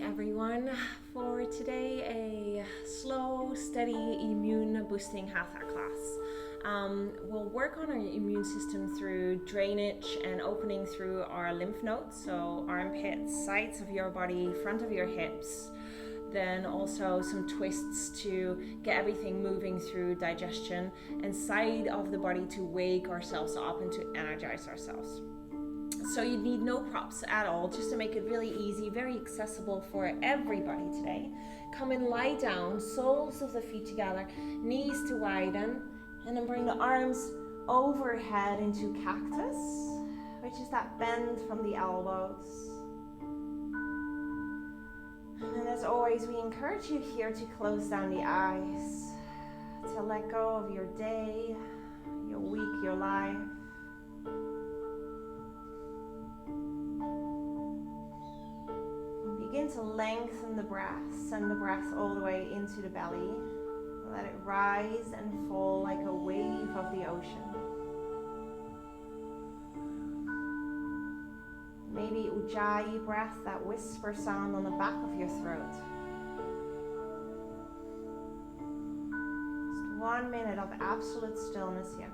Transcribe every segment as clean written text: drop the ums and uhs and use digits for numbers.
everyone. For today, a slow, steady immune boosting Hatha class. We'll work on our immune system through drainage and opening through our lymph nodes, so armpits, sides of your body, front of your hips. Then also some twists to get everything moving through digestion and side of the body to wake ourselves up and to energize ourselves. So you need no props at all, just to make it really easy, very accessible for everybody today. Come and lie down, soles of the feet together, knees to widen, and then bring the arms overhead into cactus, which is that bend from the elbows. And then as always, we encourage you here to close down the eyes, to let go of your day, your week, your life. Begin to lengthen the breath, send the breath all the way into the belly. Let it rise and fall like a wave of the ocean. Maybe Ujjayi breath, that whisper sound on the back of your throat. Just 1 minute of absolute stillness here.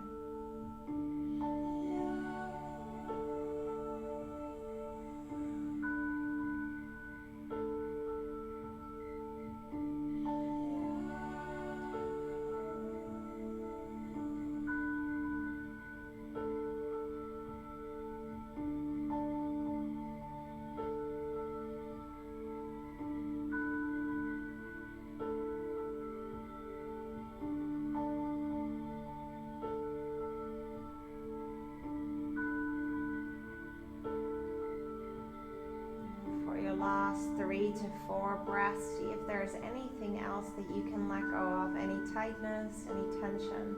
Last 3 to 4 breaths, see if there's anything else that you can let go of, any tightness, any tension,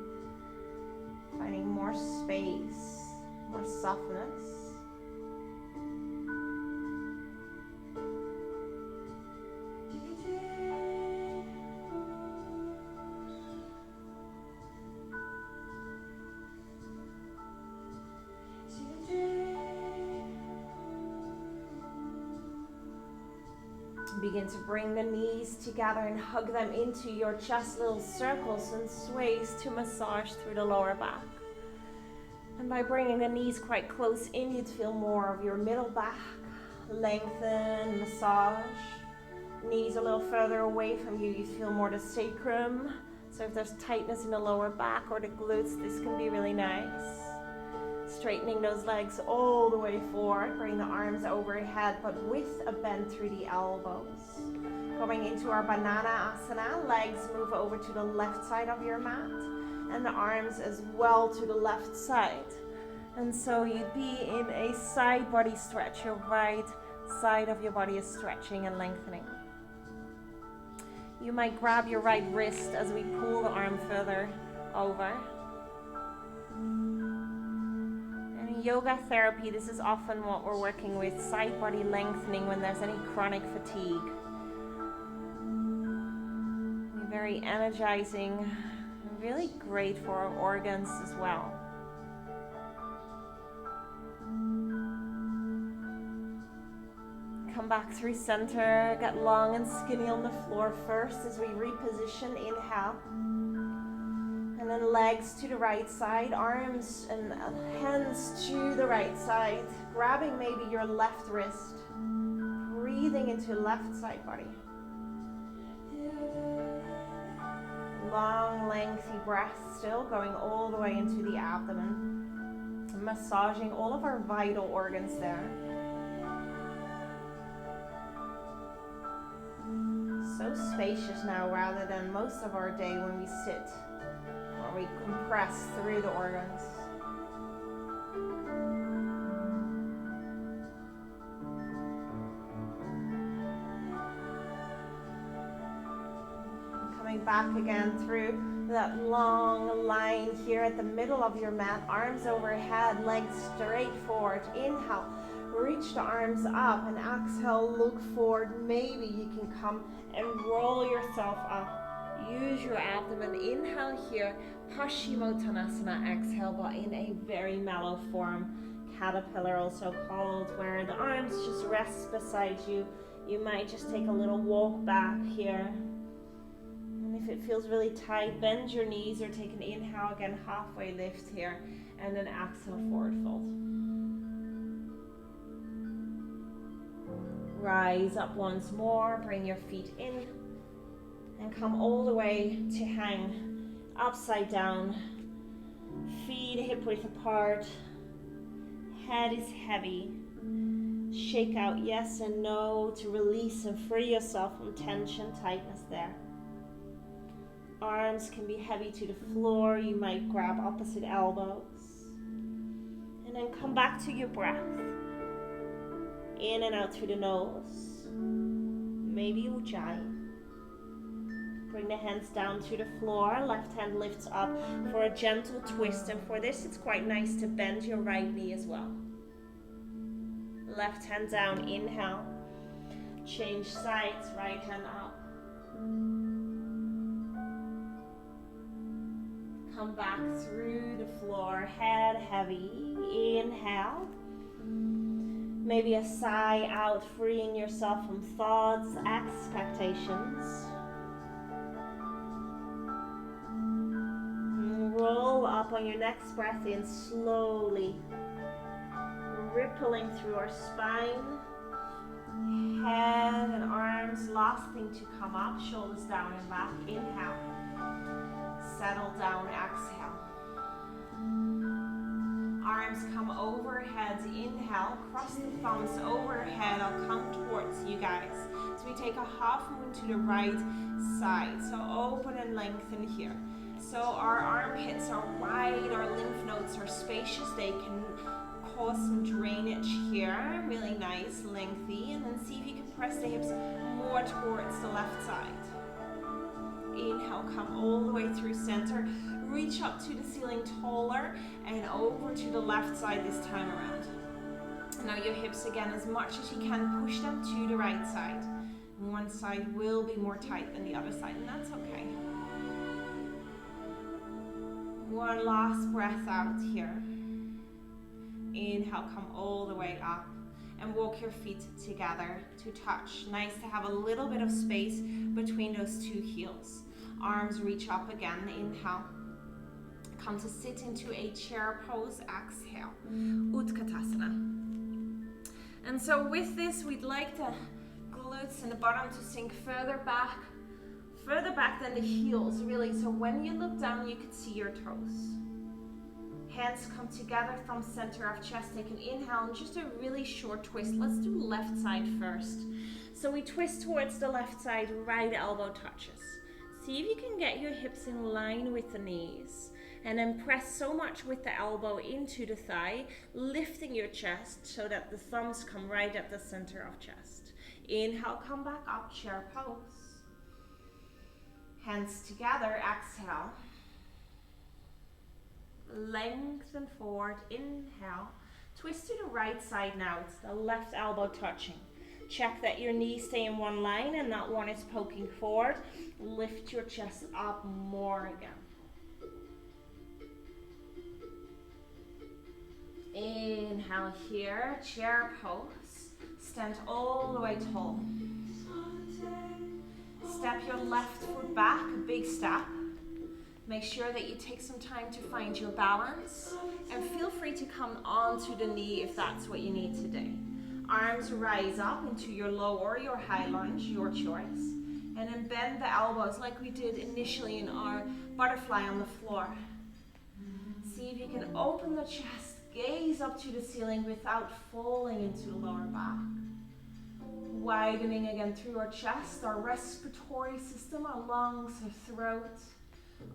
finding more space, more softness. Begin to bring the knees together and hug them into your chest, little circles and sways to massage through the lower back. And by bringing the knees quite close in, you'd feel more of your middle back lengthen, massage. Knees a little further away from you, you feel more the sacrum. So if there's tightness in the lower back or the glutes, this can be really nice. Straightening those legs all the way forward. Bring the arms overhead, but with a bend through the elbows. Going into our banana asana, legs move over to the left side of your mat, and the arms as well to the left side. And so you'd be in a side body stretch. Your right side of your body is stretching and lengthening. You might grab your right wrist as we pull the arm further over. Yoga therapy, this is often what we're working with, side body lengthening when there's any chronic fatigue. Very energizing, and really great for our organs as well. Come back through center, get long and skinny on the floor first as we reposition, inhale. And then legs to the right side, arms and hands to the right side, grabbing maybe your left wrist, breathing into left side body. Long, lengthy breath still going all the way into the abdomen, massaging all of our vital organs there. So spacious now rather than most of our day when we sit. We compress through the organs. Coming back again through that long line here at the middle of your mat, arms overhead, legs straight forward. Inhale, reach the arms up, and exhale, look forward. Maybe you can come and roll yourself up. Use your abdomen. Inhale here, Paschimottanasana. Exhale, but in a very mellow form, caterpillar also called, where the arms just rest beside you You might just take a little walk back here. And if it feels really tight, bend your knees or take an inhale again, halfway lift here, and then exhale, forward fold. Rise up once more, bring your feet in, and come all the way to hang upside down. Feet hip width apart, head is heavy. Shake out yes and no to release and free yourself from tension, tightness there. Arms can be heavy to the floor. You might grab opposite elbows. And then come back to your breath. In and out through the nose. Maybe Ujjayi. Bring the hands down to the floor. Left hand lifts up for a gentle twist. And for this, it's quite nice to bend your right knee as well. Left hand down, inhale. Change sides, right hand up. Come back through the floor, head heavy. Inhale. Maybe a sigh out, freeing yourself from thoughts, expectations. Roll up on your next breath in slowly. Rippling through our spine. Head and arms, last thing to come up, shoulders down and back. Inhale. Settle down, exhale. Arms come overhead, inhale. Cross the thumbs overhead, I'll come towards you guys. So we take a half moon to the right side. So open and lengthen here. So our armpits are wide, our lymph nodes are spacious. They can cause some drainage here. Really nice, lengthy. And then see if you can press the hips more towards the left side. Inhale, come all the way through center. Reach up to the ceiling taller and over to the left side this time around. Now your hips again, as much as you can, push them to the right side. And one side will be more tight than the other side, and that's okay. One last breath out here. Inhale, come all the way up and walk your feet together to touch. Nice to have a little bit of space between those two heels. Arms reach up again, inhale. Come to sit into a chair pose, exhale. Utkatasana. And so with this, we'd like the glutes and the bottom to sink further back than the heels, really. So when you look down, you can see your toes. Hands come together, thumb center of chest. Take an inhale and just a really short twist. Let's do left side first. So we twist towards the left side, right elbow touches. See if you can get your hips in line with the knees. And then press so much with the elbow into the thigh, lifting your chest so that the thumbs come right at the center of chest. Inhale, come back up, chair pose. Hands together, exhale. Lengthen forward, inhale. Twist to the right side now, it's the left elbow touching. Check that your knees stay in one line and not one is poking forward. Lift your chest up more again. Inhale here, chair pose. Stand all the way tall. Step your left foot back, a big step. Make sure that you take some time to find your balance. And feel free to come onto the knee if that's what you need today. Arms rise up into your low or your high lunge, your choice. And then bend the elbows like we did initially in our butterfly on the floor. See if you can open the chest, gaze up to the ceiling without falling into the lower back. Widening again through our chest, our respiratory system, our lungs, our throat.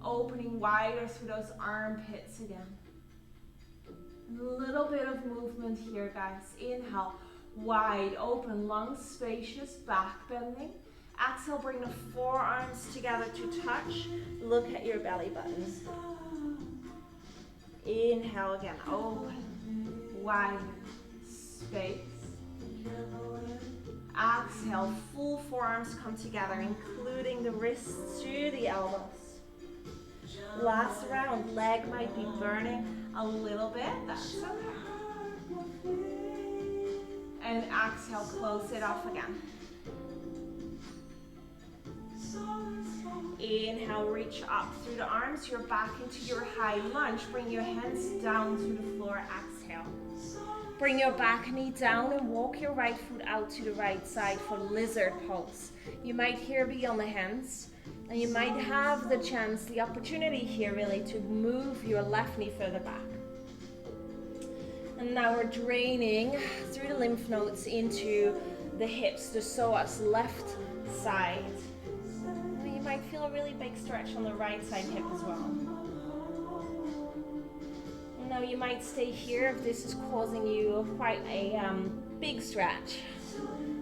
Opening wider through those armpits again. A little bit of movement here, guys. Inhale, wide open, lungs spacious, back bending. Exhale, bring the forearms together to touch. Look at your belly button. Inhale again, open, wide, space. Exhale, full forearms come together, including the wrists to the elbows. Last round, leg might be burning a little bit, that's okay. And exhale, close it off again. Inhale, reach up through the arms, your back into your high lunge. Bring your hands down to the floor, exhale. Bring your back knee down and walk your right foot out to the right side for lizard pose. You might here be on the hands, and you might have the chance, the opportunity here really to move your left knee further back. And now we're draining through the lymph nodes into the hips, the psoas, left side. And you might feel a really big stretch on the right side hip as well. And now you might stay here if this is causing you quite a big stretch.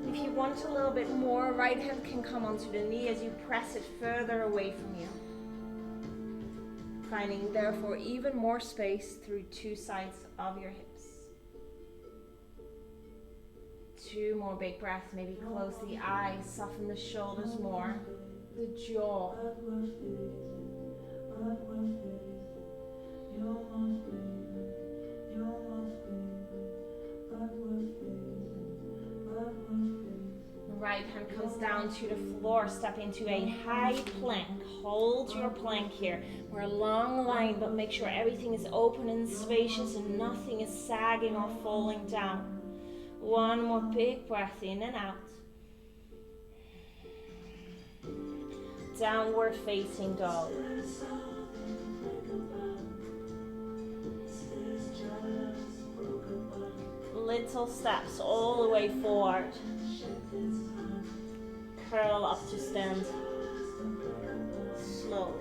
If you want a little bit more, right hand can come onto the knee as you press it further away from you. Finding therefore even more space through two sides of your hips. 2 more big breaths, maybe close the eyes, soften the shoulders more, the jaw. Right hand comes down to the floor, step into a high plank. Hold your plank here. We're a long line, but make sure everything is open and spacious and nothing is sagging or falling down. 1 more big breath in and out. Downward facing dog. Little steps all the way forward. Curl up to stand. Slowly.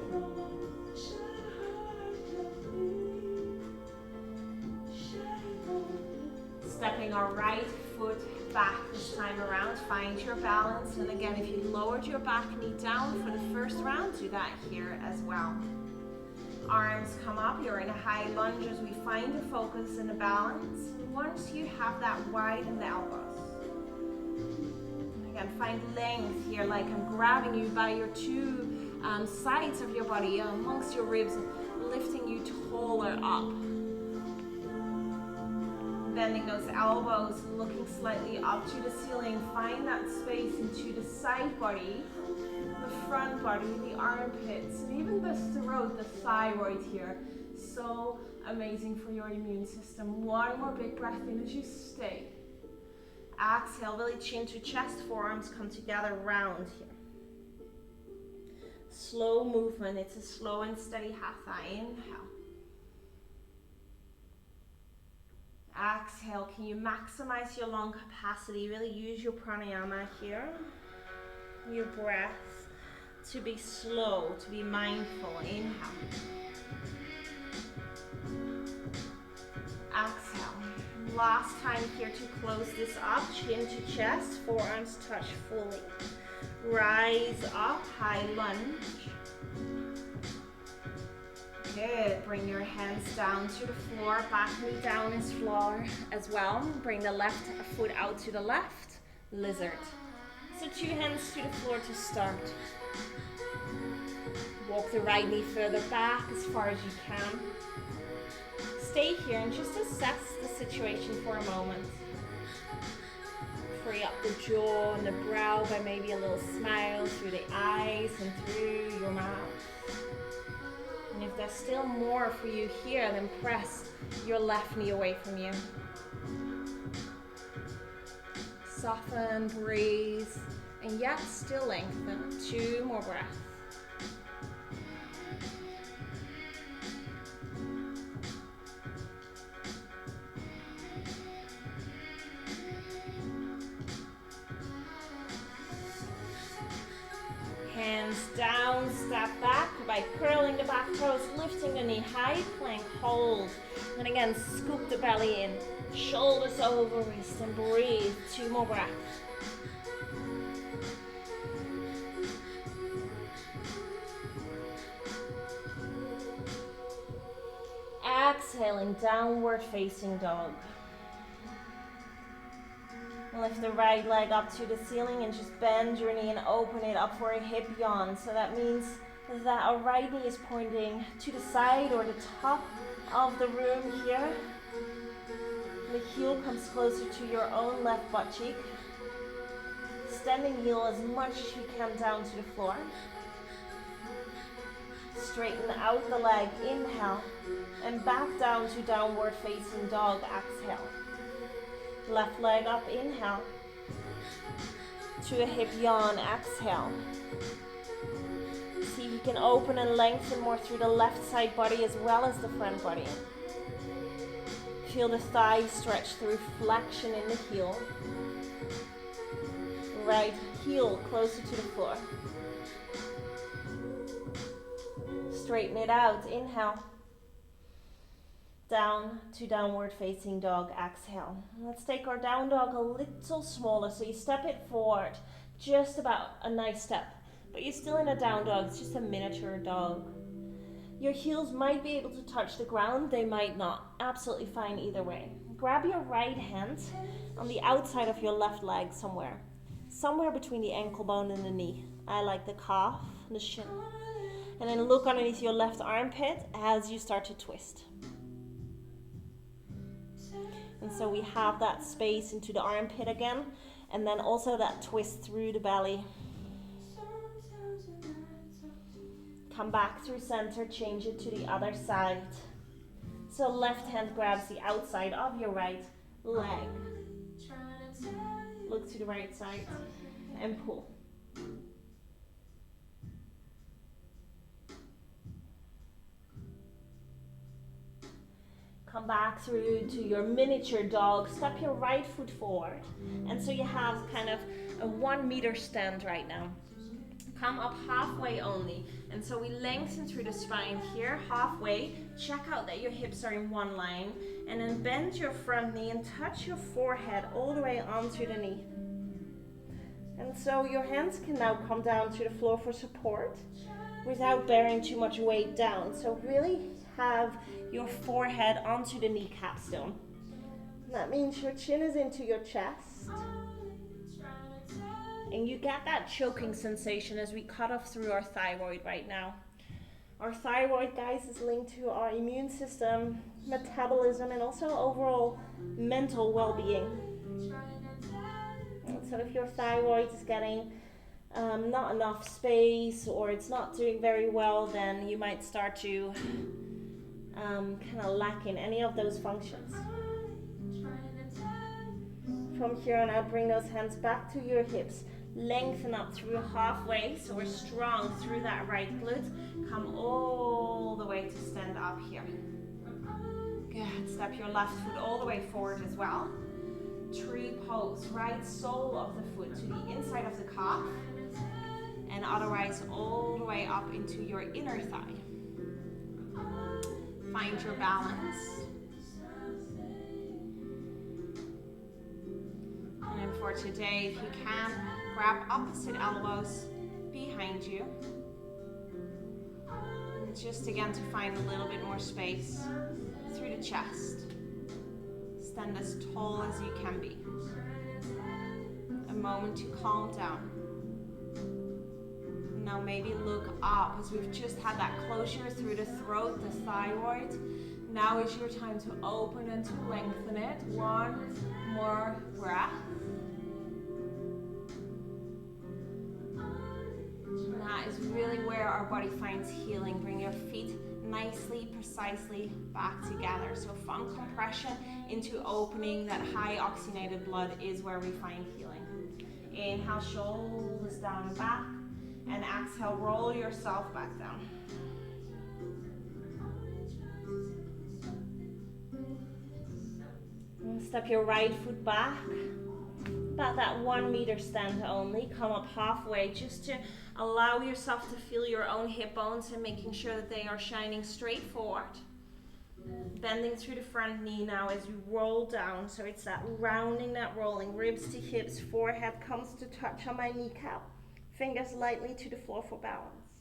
Stepping our right foot back this time around. Find your balance. And again, if you lowered your back knee down for the first round, do that here as well. Arms come up. You're in a high lunge as we find the focus and the balance. Once you have that, widen the elbows. Again, find length here, like I'm grabbing you by your two sides of your body, amongst your ribs, lifting you taller up. Bending those elbows, looking slightly up to the ceiling. Find that space into the side body, the front body, the armpits, and even the throat, the thyroid here. So amazing for your immune system. 1 more big breath in as you stay. Exhale, really chin to chest, forearms come together, round here. Slow movement, it's a slow and steady hatha. Inhale. Exhale, can you maximize your lung capacity? Really use your pranayama here. Your breath to be slow, to be mindful. Inhale. Exhale. Last time here to close this up, chin to chest, forearms touch fully. Rise up, high lunge. Good. Bring your hands down to the floor, back knee down is floor as well. Bring the left foot out to the left, lizard. So 2 hands to the floor to start. Walk the right knee further back as far as you can. Stay here and just assess the situation for a moment. Free up the jaw and the brow by maybe a little smile through the eyes and through your mouth. And if there's still more for you here, then press your left knee away from you. Soften, breathe, and yet still lengthen. 2 more breaths. Hands down, step back by curling the back toes, lifting the knee, high plank, hold. And again, scoop the belly in, shoulders over wrist, and breathe. 2 more breaths. Exhaling, downward facing dog. Lift the right leg up to the ceiling and just bend your knee and open it up for a hip yawn. So that means that our right knee is pointing to the side or the top of the room here. The heel comes closer to your own left butt cheek. Standing heel as much as you can down to the floor. Straighten out the leg, inhale, and back down to downward facing dog, exhale. Left leg up, inhale, to a hip yawn, exhale. See if you can open and lengthen more through the left side body as well as the front body. Feel the thighs stretch through flexion in the heel. Right heel closer to the floor. Straighten it out, inhale. Down to downward facing dog, exhale. Let's take our down dog a little smaller, so you step it forward, just about a nice step, but you're still in a down dog, it's just a miniature dog. Your heels might be able to touch the ground, they might not, absolutely fine either way. Grab your right hand on the outside of your left leg somewhere between the ankle bone and the knee. I like the calf, the shin. And then look underneath your left armpit as you start to twist. And so we have that space into the armpit again, and then also that twist through the belly. Come back through center, change it to the other side. So left hand grabs the outside of your right leg. Look to the right side and pull. Come back through to your miniature dog. Step your right foot forward. And so you have kind of a 1 meter stand right now. Come up halfway only. And so we lengthen through the spine here, halfway. Check out that your hips are in one line. And then bend your front knee and touch your forehead all the way onto the knee. And so your hands can now come down to the floor for support without bearing too much weight down. So really have your forehead onto the kneecap stone. That means your chin is into your chest. And you get that choking sensation as we cut off through our thyroid right now. Our thyroid, guys, is linked to our immune system, metabolism, and also overall mental well-being. And so if your thyroid is getting not enough space or it's not doing very well, then you might start to kind of lack in any of those functions. From here on out, bring those hands back to your hips. Lengthen up through halfway, so we're strong through that right glute. Come all the way to stand up here. Good. Step your left foot all the way forward as well. Tree pose. Right sole of the foot to the inside of the calf, and otherwise all the way up into your inner thigh. Find your balance. And for today, if you can, grab opposite elbows behind you. And just again to find a little bit more space through the chest. Stand as tall as you can be. A moment to calm down. Now maybe look up as we've just had that closure through the throat, the thyroid. Now is your time to open and to lengthen it. One more breath. And that is really where our body finds healing. Bring your feet nicely, precisely back together. So from compression into opening, that high oxygenated blood is where we find healing. Inhale, shoulders down and back. And exhale, roll yourself back down. And step your right foot back. About that 1 meter stand only. Come up halfway just to allow yourself to feel your own hip bones and making sure that they are shining straight forward. Bending through the front knee now as you roll down. So it's that rounding, that rolling. Ribs to hips, forehead comes to touch on my kneecap. Fingers lightly to the floor for balance.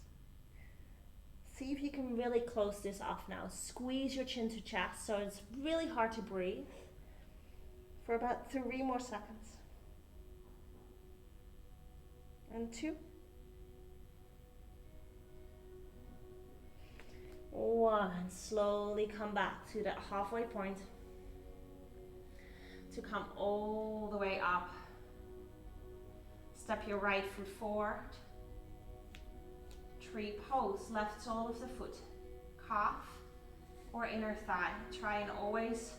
See if you can really close this off now. Squeeze your chin to chest so it's really hard to breathe for about 3 more seconds. And 2. 1. Slowly come back to that halfway point to come all the way up. Step your right foot forward. tree pose. Left sole of the foot, calf or inner thigh. Try and always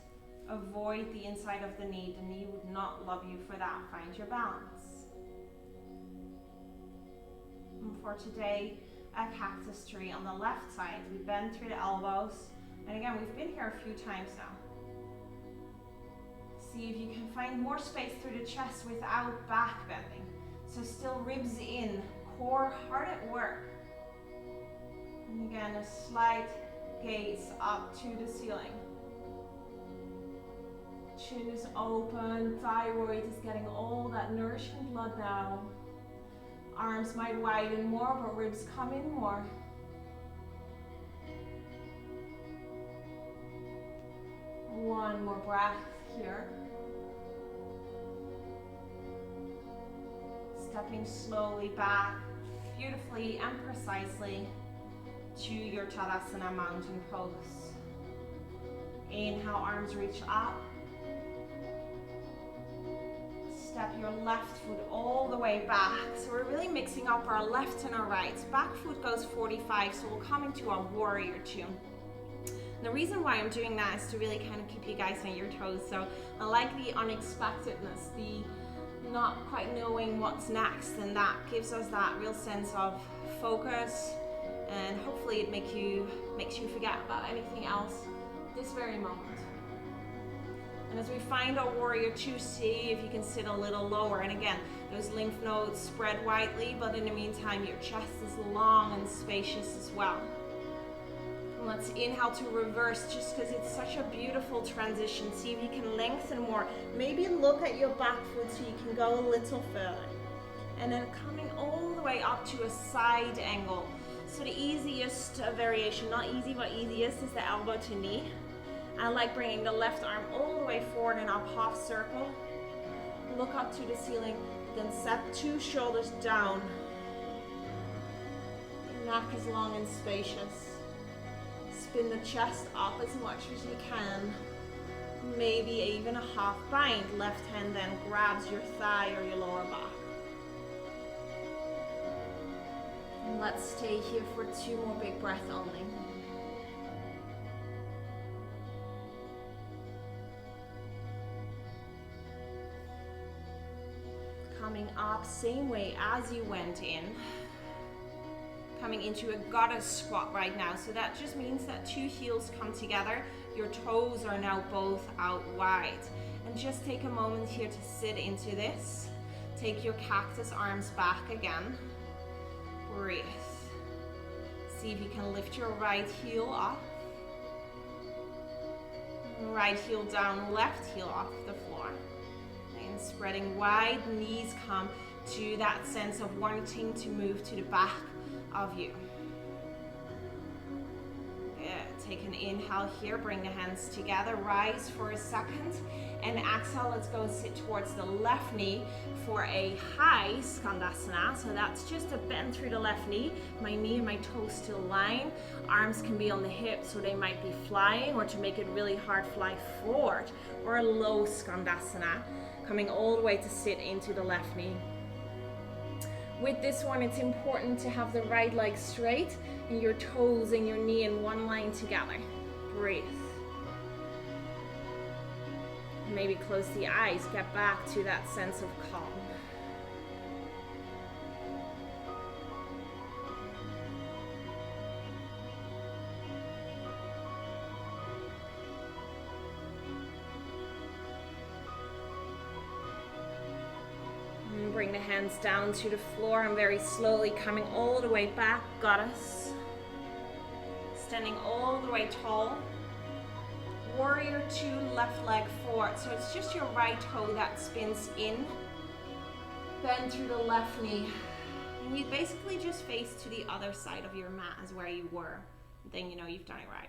avoid the inside of the knee. The knee would not love you for that. Find your balance. And for today, a cactus tree on the left side. We bend through the elbows. And again, we've been here a few times now. See if you can find more space through the chest without back bending. So still ribs in, core hard at work. And again, a slight gaze up to the ceiling. Chin is open, thyroid is getting all that nourishing blood now. Arms might widen more, but ribs come in more. One more breath here. Stepping slowly back, beautifully and precisely to your Tadasana mountain pose. Inhale, arms reach up. Step your left foot all the way back. So we're really mixing up our left and our right. Back foot goes 45, so we'll come into our warrior two. The reason why I'm doing that is to really kind of keep you guys on your toes. So I like the unexpectedness, the not quite knowing what's next, and that gives us that real sense of focus, and hopefully it makes you forget about anything else this very moment. And as we find our warrior two, see if you can sit a little lower. And again, those lymph nodes spread widely, but in the meantime, your chest is long and spacious as well. And let's inhale to reverse, just because it's such a beautiful transition. See if you can lengthen more. Maybe look at your back foot so you can go a little further. And then coming all the way up to a side angle. So the easiest variation, not easy, but easiest, is the elbow to knee. I like bringing the left arm all the way forward and up, half circle. Look up to the ceiling, then set two shoulders down. Neck is long and spacious. Spin the chest up as much as you can. Maybe even a half bind. Left hand then grabs your thigh or your lower back. And let's stay here for two more big breaths only. Coming up same way as you went in. Coming into a goddess squat right now. So that just means that two heels come together. Your toes are now both out wide. And just take a moment here to sit into this. Take your cactus arms back again. Breathe. See if you can lift your right heel up. Right heel down, left heel off the floor. And spreading wide, knees come to that sense of wanting to move to the back of you. Good. Take an inhale here, bring the hands together, rise for a second, and exhale. Let's go and sit towards the left knee for a high Skandasana. So that's just a bend through the left knee. My knee and my toes still line. Arms can be on the hips, so they might be flying, or to make it really hard, fly forward, or a low Skandasana, coming all the way to sit into the left knee. With this one, it's important to have the right leg straight and your toes and your knee in one line together. Breathe. Maybe close the eyes, get back to that sense of calm. Bring the hands down to the floor and very slowly coming all the way back, goddess. Standing all the way tall. Warrior two, left leg forward. So it's just your right toe that spins in. Bend through the left knee. And you basically just face to the other side of your mat as where you were. Then you know you've done it right.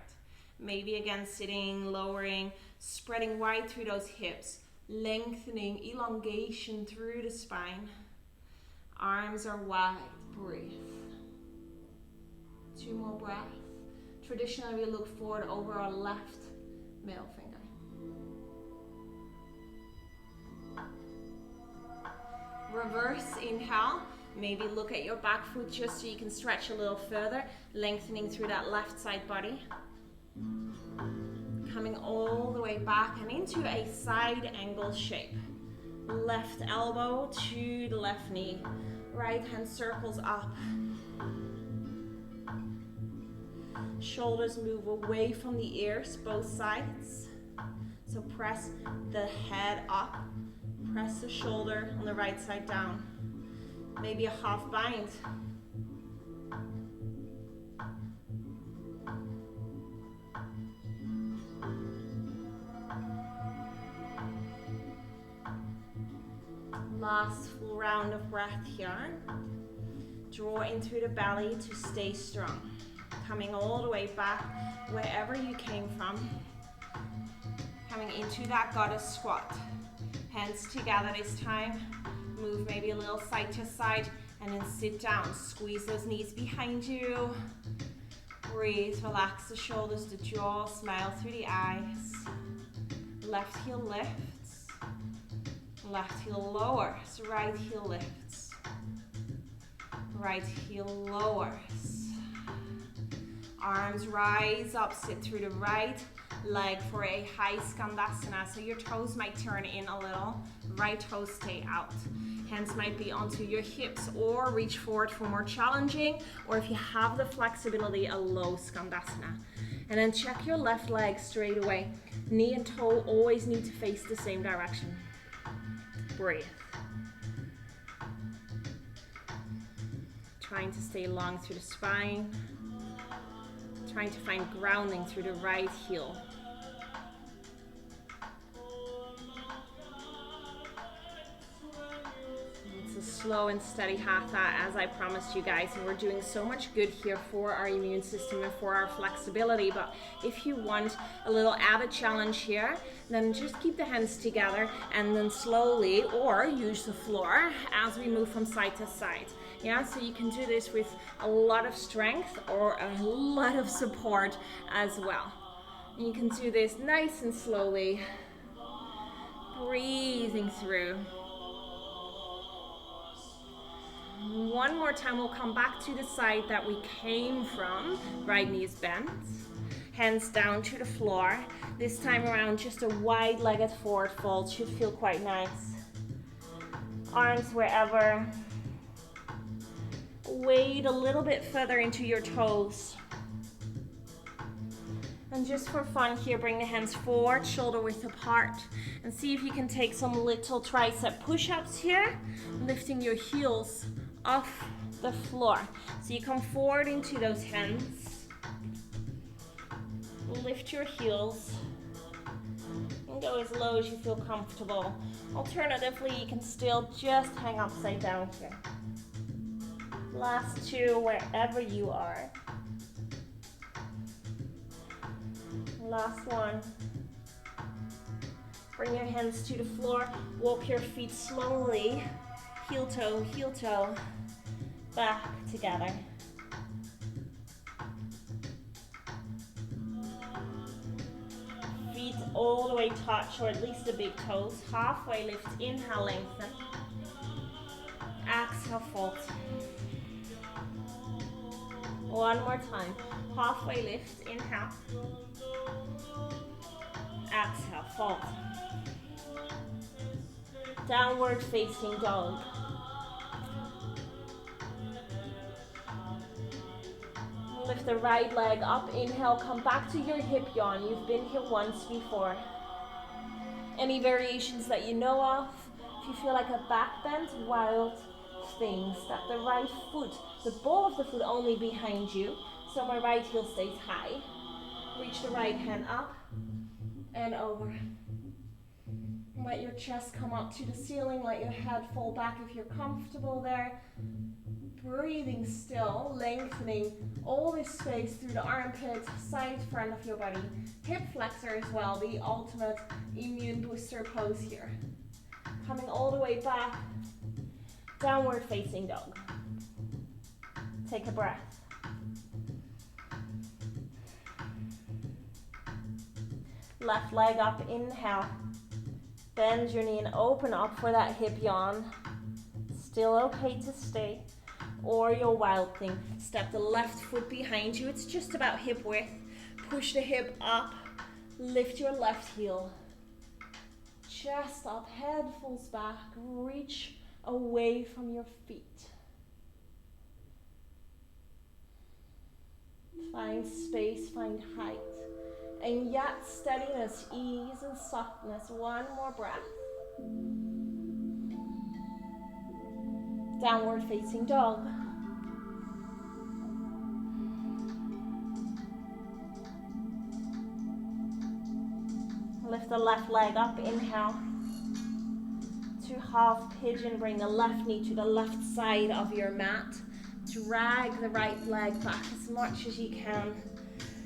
Maybe again sitting, lowering, spreading wide through those hips. Lengthening, elongation through the spine. Arms are wide. Breathe. Two more breaths. Traditionally, we look forward over our left middle finger. Reverse inhale. Maybe look at your back foot just so you can stretch a little further, lengthening through that left side body. Coming all the way back and into a side angle shape. Left elbow to the left knee. Right hand circles up. Shoulders move away from the ears, both sides. So press the head up. Press the shoulder on the right side down. Maybe a half bind. Last full round of breath here. Draw in through the belly to stay strong. Coming all the way back wherever you came from. Coming into that goddess squat. Hands together this time. Move maybe a little side to side and then sit down. Squeeze those knees behind you. Breathe, relax the shoulders, the jaw, smile through the eyes. Left heel lifts. Left heel lowers. Right heel lifts. Right heel lowers. Arms rise up, sit through the right leg for a high skandasana. So your toes might turn in a little. Right toes stay out. Hands might be onto your hips or reach forward for more challenging, or if you have the flexibility, a low skandasana. And then check your left leg straight away. Knee and toe always need to face the same direction. Breathe. Trying to stay long through the spine. Trying to find grounding through the right heel. It's a slow and steady hatha, as I promised you guys, and we're doing so much good here for our immune system and for our flexibility. But if you want a little added challenge here, then just keep the hands together and then slowly, or use the floor as we move from side to side. Yeah, so you can do this with a lot of strength or a lot of support as well. And you can do this nice and slowly, breathing through. One more time, we'll come back to the side that we came from. Right knee is bent. Hands down to the floor. This time around, just a wide-legged forward fold should feel quite nice. Arms wherever. Wade a little bit further into your toes. And just for fun here, bring the hands forward, shoulder width apart. And see if you can take some little tricep push-ups here, lifting your heels off the floor. So you come forward into those hands. Lift your heels. And go as low as you feel comfortable. Alternatively, you can still just hang upside down here. Last two, wherever you are. Last one. Bring your hands to the floor. Walk your feet slowly. Heel toe, back together. Feet all the way touch, or at least the big toes. Halfway lift, inhale, lengthen. Exhale, fold. One more time. Halfway lift, inhale. Exhale, fold. Downward facing dog. Lift the right leg up, inhale, come back to your hip yawn. You've been here once before. Any variations that you know of? If you feel like a back bend, wild things. That the right foot, the ball of the foot only behind you, so my right heel stays high. Reach the right hand up and over. Let your chest come up to the ceiling, let your head fall back if you're comfortable there. Breathing still, lengthening all this space through the armpit, side front of your body. Hip flexor as well, the ultimate immune booster pose here. Coming all the way back, downward facing dog. Take a breath. Left leg up, inhale. Bend your knee and open up for that hip yawn. Still okay to stay. Or your wild thing. Step the left foot behind you. It's just about hip width. Push the hip up. Lift your left heel. Chest up, head falls back. Reach away from your feet. Find space, find height. And yet steadiness, ease and softness. One more breath. Downward facing dog. Lift the left leg up, inhale. To half pigeon, bring the left knee to the left side of your mat. Drag the right leg back as much as you can.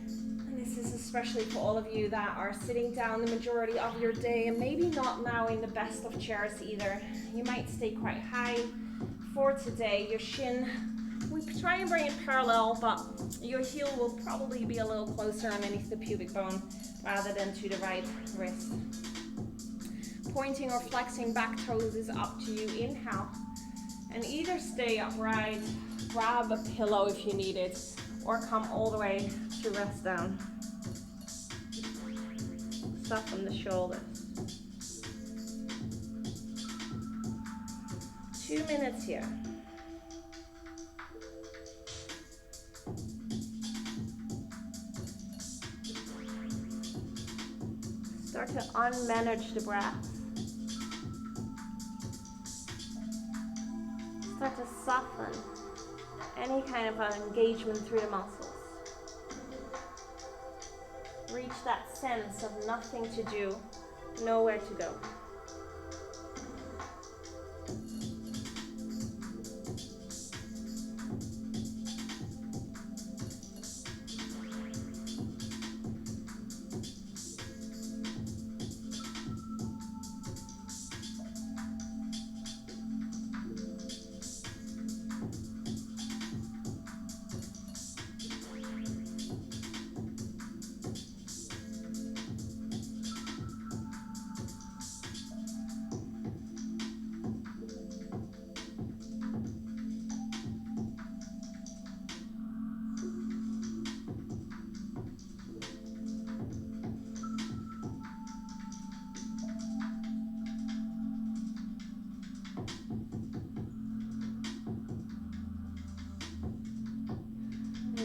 And this is especially for all of you that are sitting down the majority of your day and maybe not now in the best of chairs either. You might stay quite high. For today, your shin, we try and bring it parallel, but your heel will probably be a little closer underneath the pubic bone rather than to the right wrist. Pointing or flexing back toes is up to you. Inhale. And either stay upright, grab a pillow if you need it, or come all the way to rest down. Soften the shoulders. 2 minutes here. Start to unmanage the breath. Start to soften any kind of engagement through the muscles. Reach that sense of nothing to do, nowhere to go.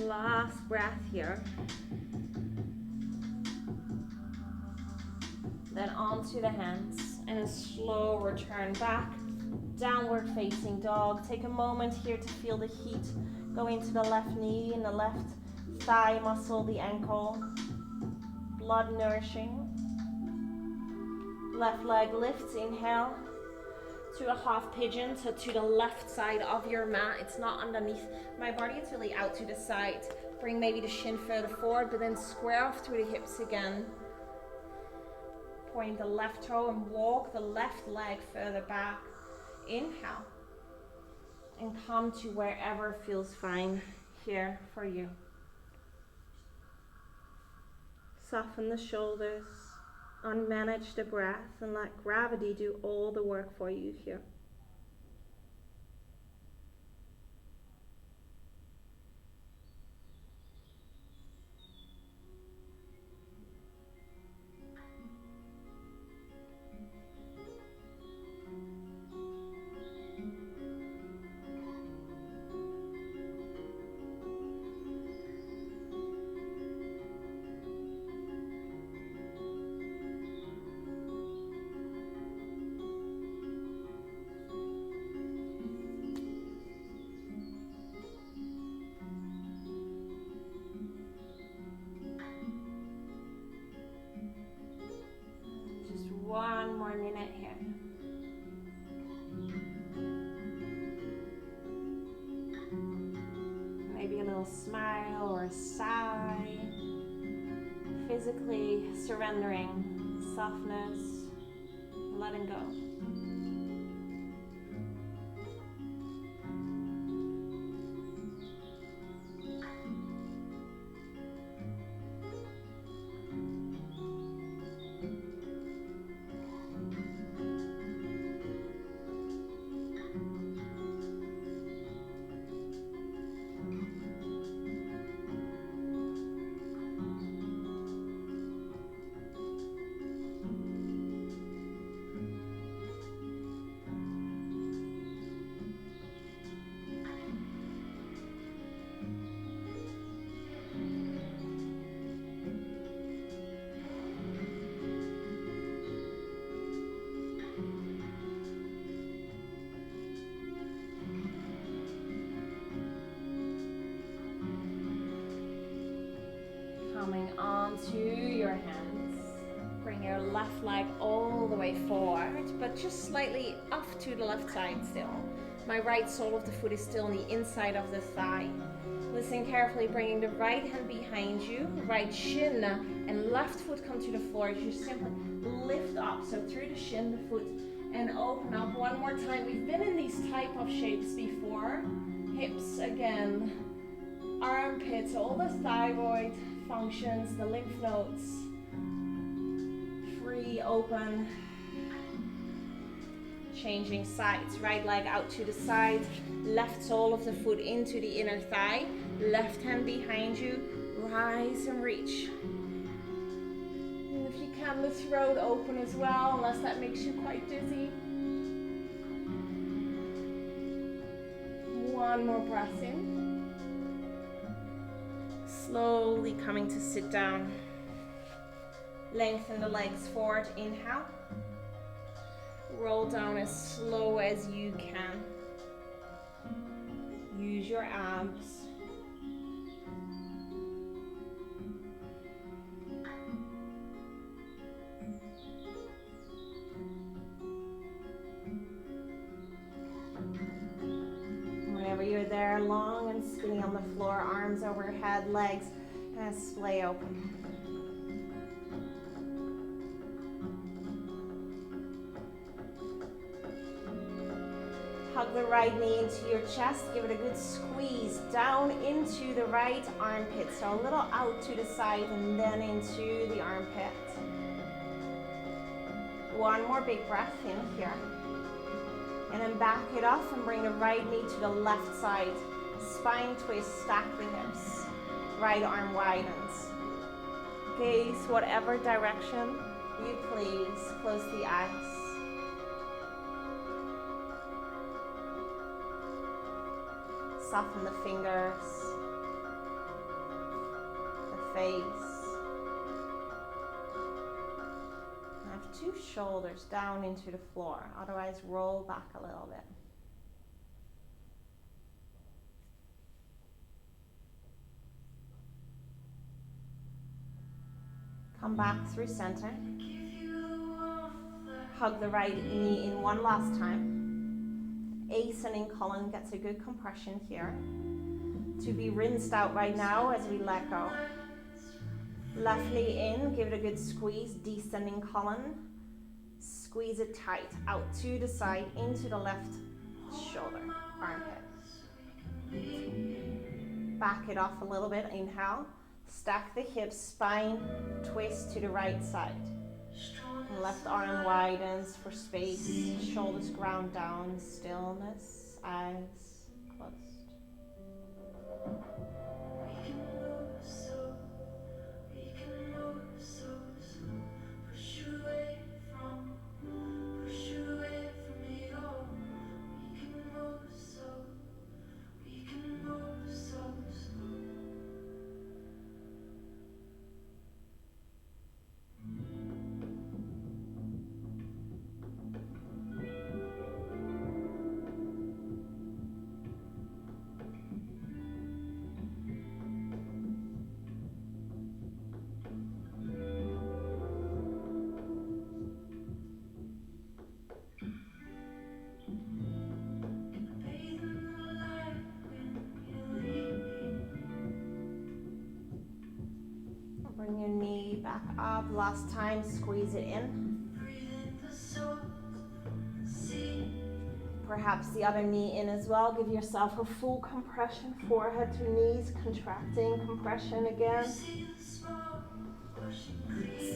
Last breath here. Then onto the hands and a slow return back. Downward facing dog. Take a moment here to feel the heat go into the left knee and the left thigh muscle, the ankle. Blood nourishing. Left leg lifts, inhale. To a half pigeon, so to the left side of your mat. It's not underneath my body, it's really out to the side. Bring maybe the shin further forward, but then square off through the hips again. Point the left toe and walk the left leg further back. Inhale. And come to wherever feels fine here for you. Soften the shoulders. Unmanage the breath and let gravity do all the work for you here. One more minute here. Maybe a little smile or a sigh. Physically surrendering softness, letting go. Coming onto your hands. Bring your left leg all the way forward, but just slightly off to the left side still. My right sole of the foot is still on the inside of the thigh. Listen carefully, bringing the right hand behind you, right shin and left foot come to the floor. You simply lift up, so through the shin, the foot, and open up. One more time. We've been in these type of shapes before. Hips again, armpits, all the thyroid functions, the lymph nodes. Free, open. Changing sides. Right leg out to the side, left sole of the foot into the inner thigh, left hand behind you, rise and reach. And if you can, the throat open as well, unless that makes you quite dizzy. One more breath in. Slowly coming to sit down. Lengthen the legs forward, inhale. Roll down as slow as you can. Use your abs. Whenever you're there, long and skinny on the floor, arms overhead, legs splay open. Hug the right knee into your chest, give it a good squeeze down into the right armpit. So a little out to the side and then into the armpit. One more big breath in here. And then back it off and bring the right knee to the left side. Spine twist, stack the hips. Right arm widens. Gaze whatever direction you please. Close the eyes. Soften the fingers, the face. Have two shoulders down into the floor, otherwise roll back a little bit. Come back through center. Hug the right knee in one last time. Ascending column gets a good compression here. To be rinsed out right now as we let go. Left knee in, give it a good squeeze. Descending column. Squeeze it tight out to the side into the left shoulder, armpit. Back it off a little bit, inhale. Stack the hips, spine, twist to the right side. Left arm widens for space, shoulders ground down, stillness, eyes closed. We can move so, push away from it all. We can move so slow. Bring your knee back up. Last time, squeeze it in. Perhaps the other knee in as well. Give yourself a full compression, forehead to knees, contracting, compression again.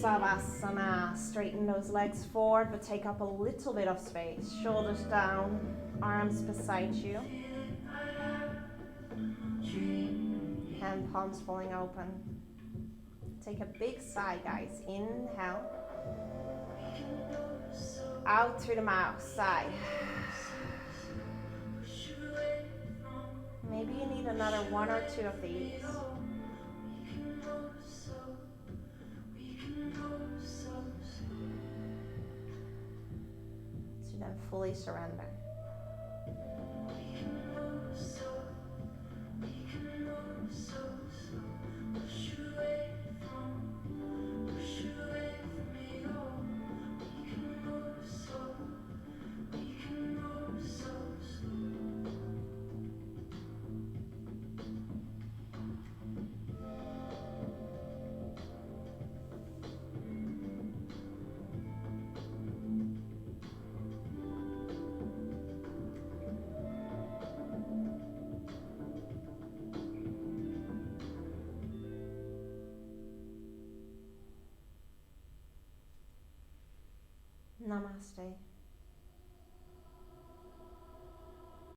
Savasana. Straighten those legs forward, but take up a little bit of space. Shoulders down, arms beside you. Hand palms falling open. Take a big sigh, guys. Inhale. Out through the mouth, sigh. Maybe you need another one or two of these. To then fully surrender. Namaste.